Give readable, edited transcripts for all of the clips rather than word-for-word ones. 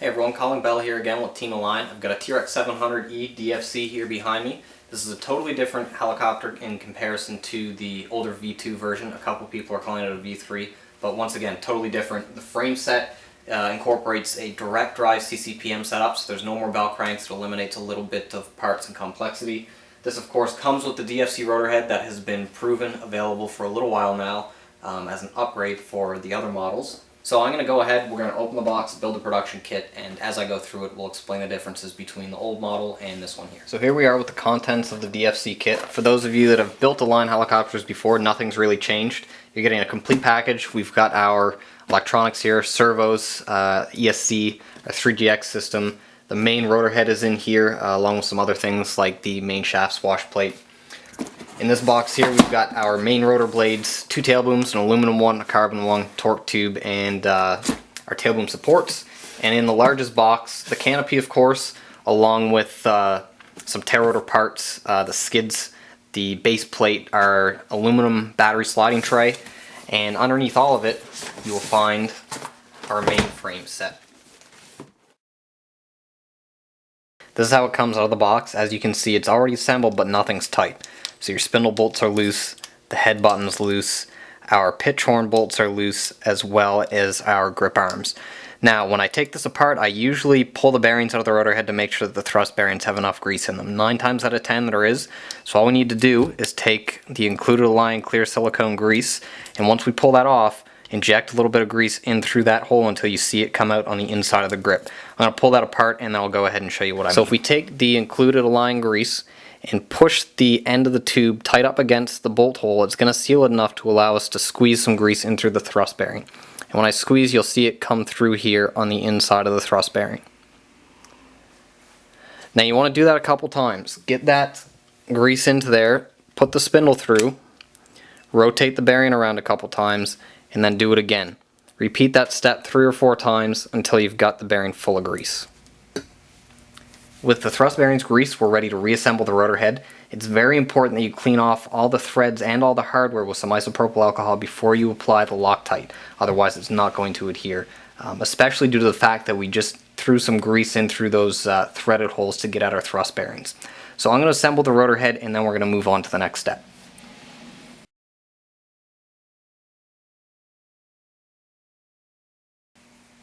Hey everyone, Colin here again with Team Align. I've got a TRX 700E DFC here behind me. This is a totally different helicopter in comparison to the older V2 version. A couple people are calling it a V3, but once again, totally different. The frame set incorporates a direct drive CCPM setup, so there's no more bell cranks. It eliminates a little bit of parts and complexity. This of course comes with the DFC rotor head that has been proven available for a little while now as an upgrade for the other models. So I'm going to go ahead, we're going to open the box, build the production kit, and as I go through it, we'll explain the differences between the old model and this one here. So here we are with the contents of the Dfc kit. For those of you that have built Align helicopters before, nothing's really changed. You're getting a complete package. We've got our electronics here, servos, ESC, a 3GX system. The main rotor head is in here, along with some other things like the main shaft swash plate. In this box here, we've got our main rotor blades, 2 tail booms, an aluminum one, a carbon one, torque tube, and our tail boom supports. And in the largest box, the canopy, of course, along with some tail rotor parts, the skids, the base plate, our aluminum battery sliding tray, and underneath all of it, you will find our main frame set. This is how it comes out of the box. As you can see, it's already assembled, but nothing's tight. So your spindle bolts are loose, the head button's loose, our pitch horn bolts are loose, as well as our grip arms. Now, when I take this apart, I usually pull the bearings out of the rotor head to make sure that the thrust bearings have enough grease in them. 9 times out of 10 there is. So all we need to do is take the included Align clear silicone grease, and once we pull that off, inject a little bit of grease in through that hole until you see it come out on the inside of the grip. I'm going to pull that apart and then I'll go ahead and show you what I mean. So if we take the included Align grease and push the end of the tube tight up against the bolt hole, it's going to seal it enough to allow us to squeeze some grease in through the thrust bearing. And when I squeeze, you'll see it come through here on the inside of the thrust bearing. Now you want to do that a couple times. Get that grease into there, put the spindle through, rotate the bearing around a couple times, and then do it again. Repeat that step 3 or 4 times until you've got the bearing full of grease. With the thrust bearings greased, we're ready to reassemble the rotor head. It's very important that you clean off all the threads and all the hardware with some isopropyl alcohol before you apply the Loctite. Otherwise it's not going to adhere, especially due to the fact that we just threw some grease in through those threaded holes to get at our thrust bearings. So I'm going to assemble the rotor head and then we're going to move on to the next step.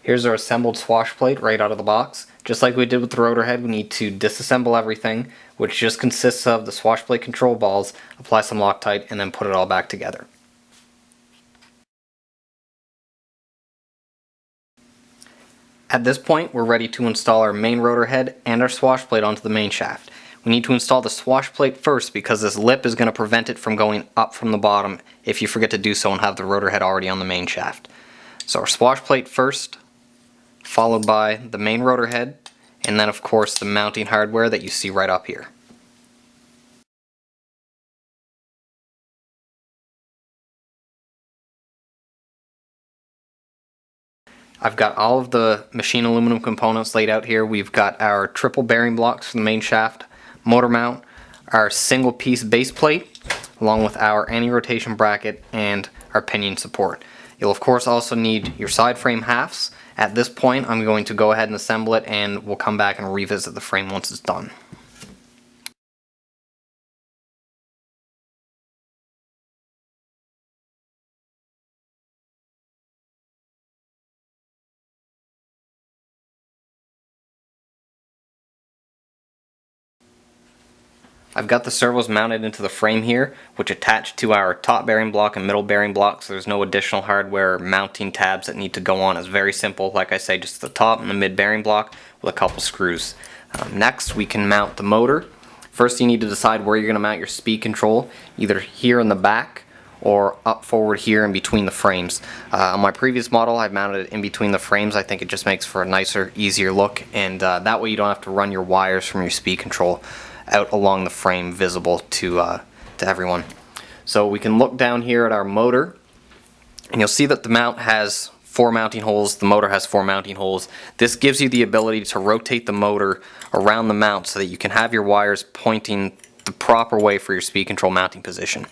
Here's our assembled swash plate right out of the box. Just like we did with the rotor head, we need to disassemble everything, which just consists of the swash plate control balls, apply some Loctite, and then put it all back together. At this point, we're ready to install our main rotor head and our swash plate onto the main shaft. We need to install the swash plate first because this lip is going to prevent it from going up from the bottom if you forget to do so and have the rotor head already on the main shaft. So our swash plate first, followed by the main rotor head, and then of course the mounting hardware that you see right up here. I've got all of the machine aluminum components laid out here. We've got our triple bearing blocks for the main shaft, motor mount, our single piece base plate, along with our anti-rotation bracket and our pinion support. You'll of course also need your side frame halves. At this point I'm going to go ahead and assemble it and we'll come back and revisit the frame once it's done. I've got the servos mounted into the frame here, which attach to our top bearing block and middle bearing block, so there's no additional hardware or mounting tabs that need to go on. It's very simple, like I say, just the top and the mid bearing block with a couple screws. Next we can mount the motor. First you need to decide where you're going to mount your speed control, either here in the back or up forward here in between the frames. On my previous model I mounted it in between the frames. I think it just makes for a nicer, easier look, and that way you don't have to run your wires from your speed control out along the frame visible to everyone. So we can look down here at our motor and you'll see that the mount has 4 mounting holes, the motor has 4 mounting holes. This gives you the ability to rotate the motor around the mount so that you can have your wires pointing the proper way for your speed control mounting position.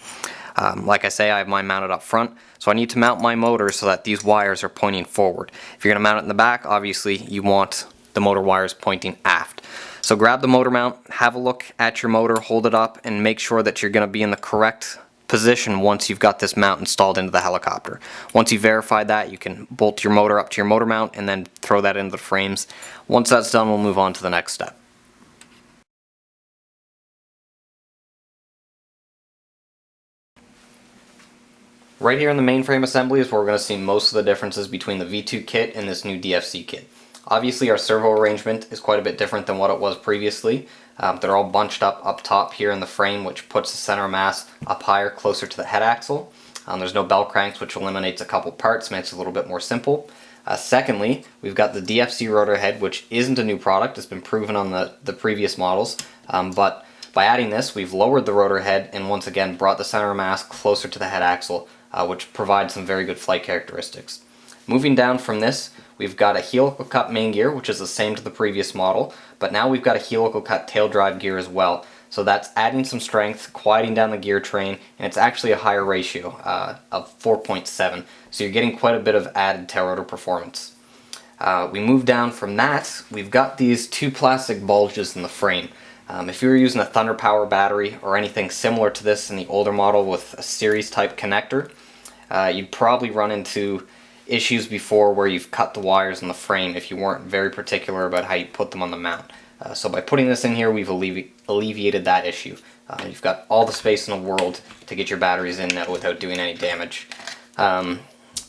Like I say, I have mine mounted up front, so I need to mount my motor so that these wires are pointing forward. If you're going to mount it in the back, obviously you want the motor wires pointing aft. So grab the motor mount, have a look at your motor, hold it up, and make sure that you're going to be in the correct position once you've got this mount installed into the helicopter. Once you verify that, you can bolt your motor up to your motor mount and then throw that into the frames. Once that's done, we'll move on to the next step. Right here in the mainframe assembly is where we're going to see most of the differences between the V2 kit and this new Dfc kit. Obviously our servo arrangement is quite a bit different than what it was previously. They're all bunched up top here in the frame, which puts the center of mass up higher, closer to the head axle. There's no bell cranks, which eliminates a couple parts, makes it a little bit more simple. Secondly, we've got the Dfc rotor head, which isn't a new product. It's been proven on the previous models, but by adding this, we've lowered the rotor head and once again brought the center of mass closer to the head axle, which provides some very good flight characteristics. Moving down from this, we've got a helical cut main gear, which is the same to the previous model, but now we've got a helical cut tail drive gear as well. So that's adding some strength, quieting down the gear train, and it's actually a higher ratio of 4.7. So you're getting quite a bit of added tail rotor performance. We move down from that, we've got these two plastic bulges in the frame. If you were using a Thunder Power battery or anything similar to this in the older model with a series type connector, you'd probably run into issues before where you've cut the wires in the frame if you weren't very particular about how you put them on the mount. So by putting this in here, we've alleviated that issue. You've got all the space in the world to get your batteries in now without doing any damage.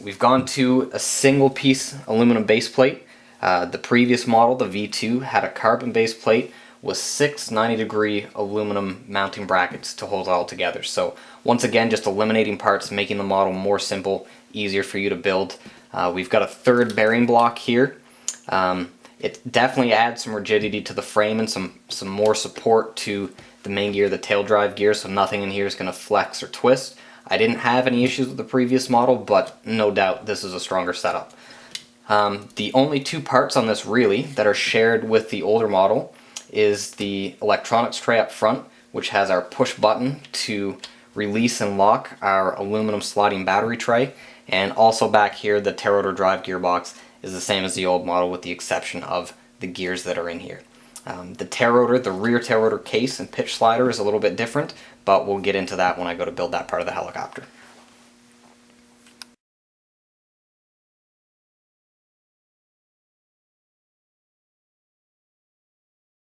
We've gone to a single piece aluminum base plate. The previous model, the V2, had a carbon base plate with 6 90-degree aluminum mounting brackets to hold it all together. So once again, just eliminating parts, making the model more simple, easier for you to build. We've got a third bearing block here. It definitely adds some rigidity to the frame and some more support to the main gear, the tail drive gear, so nothing in here is going to flex or twist. I didn't have any issues with the previous model, but no doubt this is a stronger setup. The only two parts on this really that are shared with the older model is the electronics tray up front, which has our push button to release and lock our aluminum sliding battery tray, and also back here the tail rotor drive gearbox is the same as the old model with the exception of the gears that are in here. The tail rotor, the rear tail rotor case and pitch slider is a little bit different, but we'll get into that when I go to build that part of the helicopter.